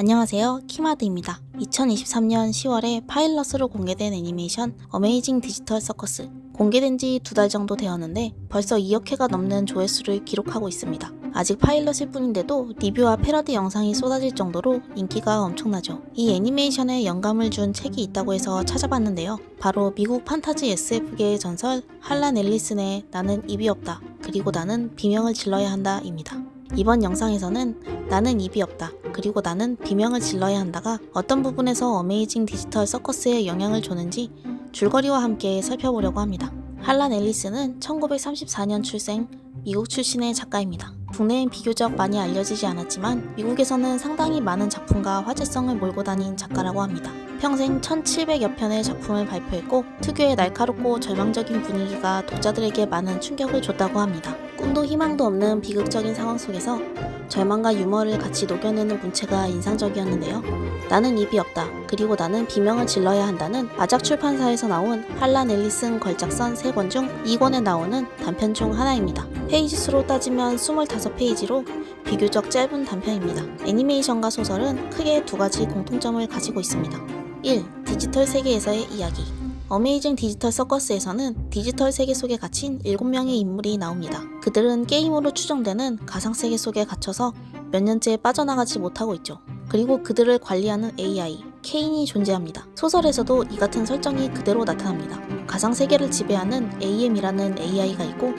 안녕하세요, 키마드입니다. 2023년 10월에 파일럿으로 공개된 애니메이션 어메이징 디지털 서커스. 공개된 지 2달 정도 되었는데 벌써 2억 회가 넘는 조회수를 기록하고 있습니다. 아직 파일럿일 뿐인데도 리뷰와 패러디 영상이 쏟아질 정도로 인기가 엄청나죠. 이 애니메이션에 영감을 준 책이 있다고 해서 찾아봤는데요. 바로 미국 판타지 SF계의 전설 할란 앨리슨의 나는 입이 없다, 그리고 나는 비명을 질러야 한다 입니다. 이번 영상에서는 나는 입이 없다, 그리고 나는 비명을 질러야 한다가 어떤 부분에서 어메이징 디지털 서커스에 영향을 줬는지 줄거리와 함께 살펴보려고 합니다. 할란 앨리슨은 1934년 출생, 미국 출신의 작가입니다. 국내엔 비교적 많이 알려지지 않았지만 미국에서는 상당히 많은 작품과 화제성을 몰고 다닌 작가라고 합니다. 평생 1700여 편의 작품을 발표했고 특유의 날카롭고 절망적인 분위기가 독자들에게 많은 충격을 줬다고 합니다. 꿈도 희망도 없는 비극적인 상황 속에서 절망과 유머를 같이 녹여내는 문체가 인상적이었는데요. 나는 입이 없다, 그리고 나는 비명을 질러야 한다는 아작 출판사에서 나온 할란 앨리슨 걸작선 3권 중 2권에 나오는 단편 중 하나입니다. 페이지 수로 따지면 25페이지로 비교적 짧은 단편입니다. 애니메이션과 소설은 크게 2가지 공통점을 가지고 있습니다. 1. 디지털 세계에서의 이야기. 어메이징 디지털 서커스에서는 디지털 세계 속에 갇힌 7명의 인물이 나옵니다. 그들은 게임으로 추정되는 가상세계 속에 갇혀서 몇 년째 빠져나가지 못하고 있죠. 그리고 그들을 관리하는 AI, 케인이 존재합니다. 소설에서도 이 같은 설정이 그대로 나타납니다. 가상세계를 지배하는 AM이라는 AI가 있고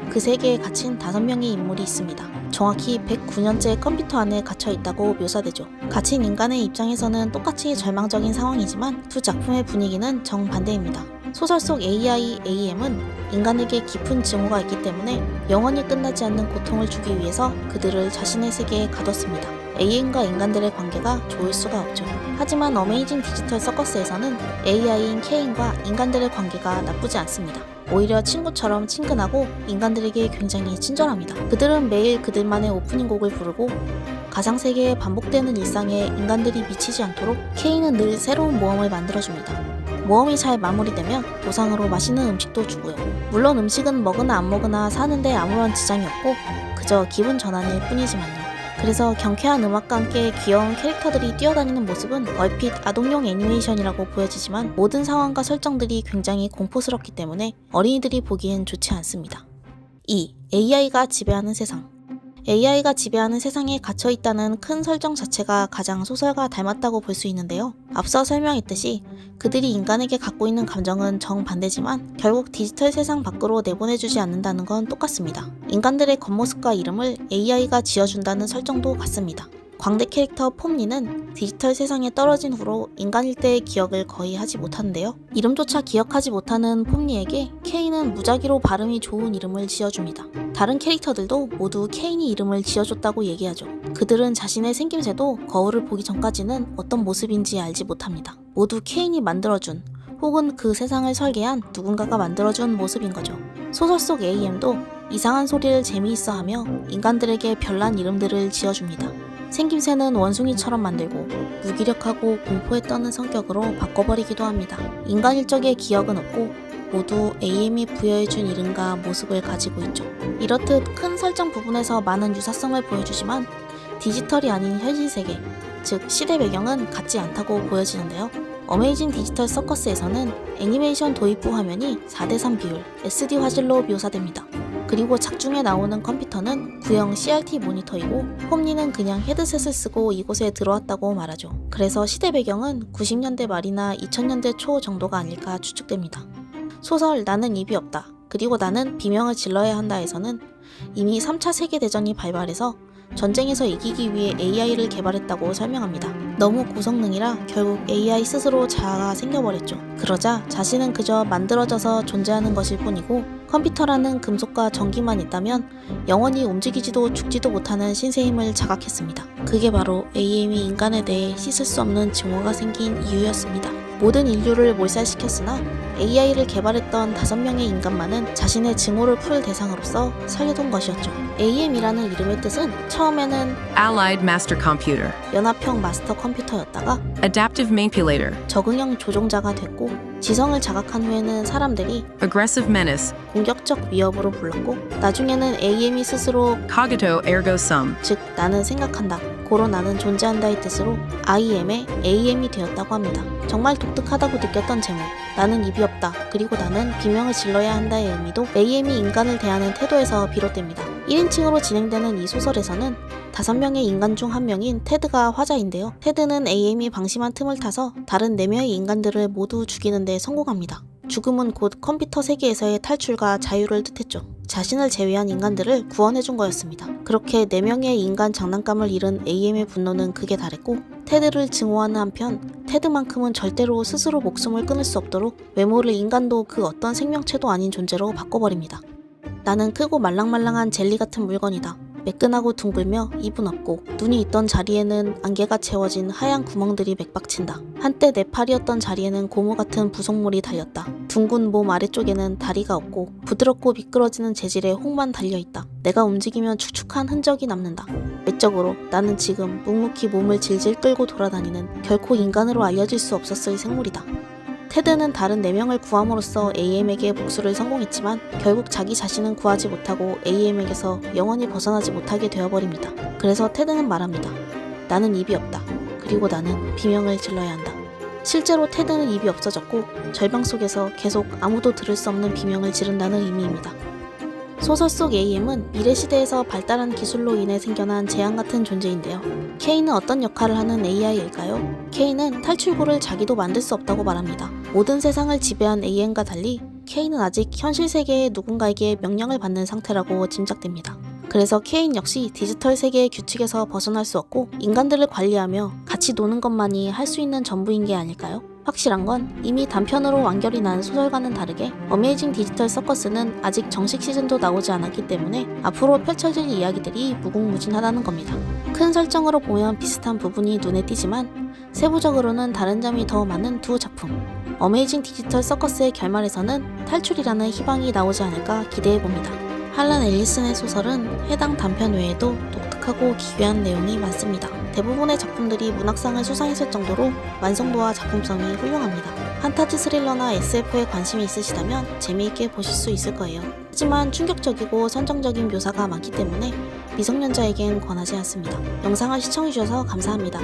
그 세계에 갇힌 5명의 인물이 있습니다. 정확히 109년째 컴퓨터 안에 갇혀 있다고 묘사되죠. 갇힌 인간의 입장에서는 똑같이 절망적인 상황이지만 두 작품의 분위기는 정반대입니다. 소설 속 AI, AM은 인간에게 깊은 증오가 있기 때문에 영원히 끝나지 않는 고통을 주기 위해서 그들을 자신의 세계에 가뒀습니다. AM과 인간들의 관계가 좋을 수가 없죠. 하지만 어메이징 디지털 서커스에서는 AI인 케인과 인간들의 관계가 나쁘지 않습니다. 오히려 친구처럼 친근하고 인간들에게 굉장히 친절합니다. 그들은 매일 그들만의 오프닝 곡을 부르고 가상세계에 반복되는 일상에 인간들이 미치지 않도록 케인은 늘 새로운 모험을 만들어줍니다. 모험이 잘 마무리되면 보상으로 맛있는 음식도 주고요. 물론 음식은 먹으나 안 먹으나 사는데 아무런 지장이 없고 그저 기분 전환일 뿐이지만요. 그래서 경쾌한 음악과 함께 귀여운 캐릭터들이 뛰어다니는 모습은 얼핏 아동용 애니메이션이라고 보여지지만 모든 상황과 설정들이 굉장히 공포스럽기 때문에 어린이들이 보기엔 좋지 않습니다. 2. AI가 지배하는 세상. AI가 지배하는 세상에 갇혀있다는 큰 설정 자체가 가장 소설과 닮았다고 볼 수 있는데요. 앞서 설명했듯이 그들이 인간에게 갖고 있는 감정은 정반대지만 결국 디지털 세상 밖으로 내보내주지 않는다는 건 똑같습니다. 인간들의 겉모습과 이름을 AI가 지어준다는 설정도 같습니다. 광대 캐릭터 폼니는 디지털 세상에 떨어진 후로 인간일 때의 기억을 거의 하지 못하는데요. 이름조차 기억하지 못하는 폼니에게 케인은 무작위로 발음이 좋은 이름을 지어줍니다. 다른 캐릭터들도 모두 케인이 이름을 지어줬다고 얘기하죠. 그들은 자신의 생김새도 거울을 보기 전까지는 어떤 모습인지 알지 못합니다. 모두 케인이 만들어준 혹은 그 세상을 설계한 누군가가 만들어준 모습인 거죠. 소설 속 AM도 이상한 소리를 재미있어 하며 인간들에게 별난 이름들을 지어줍니다. 생김새는 원숭이처럼 만들고 무기력하고 공포에 떠는 성격으로 바꿔버리기도 합니다. 인간일 적의 기억은 없고 모두 AM이 부여해준 이름과 모습을 가지고 있죠. 이렇듯 큰 설정 부분에서 많은 유사성을 보여주지만 디지털이 아닌 현실 세계, 즉 시대 배경은 같지 않다고 보여지는데요. 어메이징 디지털 서커스에서는 애니메이션 도입 후 화면이 4:3 비율 SD 화질로 묘사됩니다. 그리고 작중에 나오는 컴퓨터는 구형 CRT 모니터이고 폼니는 그냥 헤드셋을 쓰고 이곳에 들어왔다고 말하죠. 그래서 시대 배경은 90년대 말이나 2000년대 초 정도가 아닐까 추측됩니다. 소설 나는 입이 없다, 그리고 나는 비명을 질러야 한다에서는 이미 3차 세계대전이 발발해서 전쟁에서 이기기 위해 AI를 개발했다고 설명합니다. 너무 고성능이라 결국 AI 스스로 자아가 생겨버렸죠. 그러자 자신은 그저 만들어져서 존재하는 것일 뿐이고 컴퓨터라는 금속과 전기만 있다면 영원히 움직이지도 죽지도 못하는 신세임을 자각했습니다. 그게 바로 AM이 인간에 대해 씻을 수 없는 증오가 생긴 이유였습니다. 모든 인류를 몰살시켰으나 AI를 개발했던 5명의 인간만은 자신의 증오를 풀 대상으로서 살려둔 것이었죠. AM이라는 이름의 뜻은 처음에는 Allied Master Computer, 연합형 마스터 컴퓨터였다가 Adaptive Manipulator, 적응형 조종자가 됐고 지성을 자각한 후에는 사람들이 Aggressive Menace, 공격적 위협으로 불렀고 나중에는 AM이 스스로 Cogito Ergo Sum, 즉 나는 생각한다, 고로 나는 존재한다의 뜻으로 I am의 AM이 되었다고 합니다. 정말 독특하다고 느꼈던 제목, 나는 입이 없다, 그리고 나는 비명을 질러야 한다의 의미도 AM이 인간을 대하는 태도에서 비롯됩니다. 1인칭으로 진행되는 이 소설에서는 5명의 인간 중 한 명인 테드가 화자인데요. 테드는 AM이 방심한 틈을 타서 다른 4명의 인간들을 모두 죽이는 데 성공합니다. 죽음은 곧 컴퓨터 세계에서의 탈출과 자유를 뜻했죠. 자신을 제외한 인간들을 구원해준 거였습니다. 그렇게 4명의 인간 장난감을 잃은 AM의 분노는 극에 달했고 테드를 증오하는 한편 테드만큼은 절대로 스스로 목숨을 끊을 수 없도록 외모를 인간도 그 어떤 생명체도 아닌 존재로 바꿔버립니다. 나는 크고 말랑말랑한 젤리 같은 물건이다. 매끈하고 둥글며 입은 없고 눈이 있던 자리에는 안개가 채워진 하얀 구멍들이 맥박친다. 한때 내 팔이었던 자리에는 고무 같은 부속물이 달렸다. 둥근 몸 아래쪽에는 다리가 없고 부드럽고 미끄러지는 재질의 혹만 달려있다. 내가 움직이면 축축한 흔적이 남는다. 외적으로 나는 지금 묵묵히 몸을 질질 끌고 돌아다니는 결코 인간으로 알려질 수 없었을 생물이다. 테드는 다른 4명을 구함으로써 AM에게 복수를 성공했지만 결국 자기 자신은 구하지 못하고 AM에게서 영원히 벗어나지 못하게 되어버립니다. 그래서 테드는 말합니다. 나는 입이 없다. 그리고 나는 비명을 질러야 한다. 실제로 테드는 입이 없어졌고 절방 속에서 계속 아무도 들을 수 없는 비명을 지른다는 의미입니다. 소설 속 AM은 미래 시대에서 발달한 기술로 인해 생겨난 재앙 같은 존재인데요. K는 어떤 역할을 하는 AI일까요? K는 탈출구를 자기도 만들 수 없다고 말합니다. 모든 세상을 지배한 AM과 달리 K는 아직 현실 세계의 누군가에게 명령을 받는 상태라고 짐작됩니다. 그래서 K는 역시 디지털 세계의 규칙에서 벗어날 수 없고 인간들을 관리하며 같이 노는 것만이 할 수 있는 전부인 게 아닐까요? 확실한 건 이미 단편으로 완결이 난 소설과는 다르게 어메이징 디지털 서커스는 아직 정식 시즌도 나오지 않았기 때문에 앞으로 펼쳐질 이야기들이 무궁무진하다는 겁니다. 큰 설정으로 보면 비슷한 부분이 눈에 띄지만 세부적으로는 다른 점이 더 많은 두 작품. 어메이징 디지털 서커스의 결말에서는 탈출이라는 희망이 나오지 않을까 기대해봅니다. 할란 앨리슨의 소설은 해당 단편 외에도 독특하고 기괴한 내용이 많습니다. 대부분의 작품들이 문학상을 수상했을 정도로 완성도와 작품성이 훌륭합니다. 판타지 스릴러나 SF에 관심이 있으시다면 재미있게 보실 수 있을 거예요. 하지만 충격적이고 선정적인 묘사가 많기 때문에 미성년자에겐 권하지 않습니다. 영상을 시청해주셔서 감사합니다.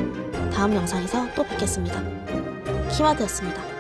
다음 영상에서 또 뵙겠습니다. 키마드였습니다.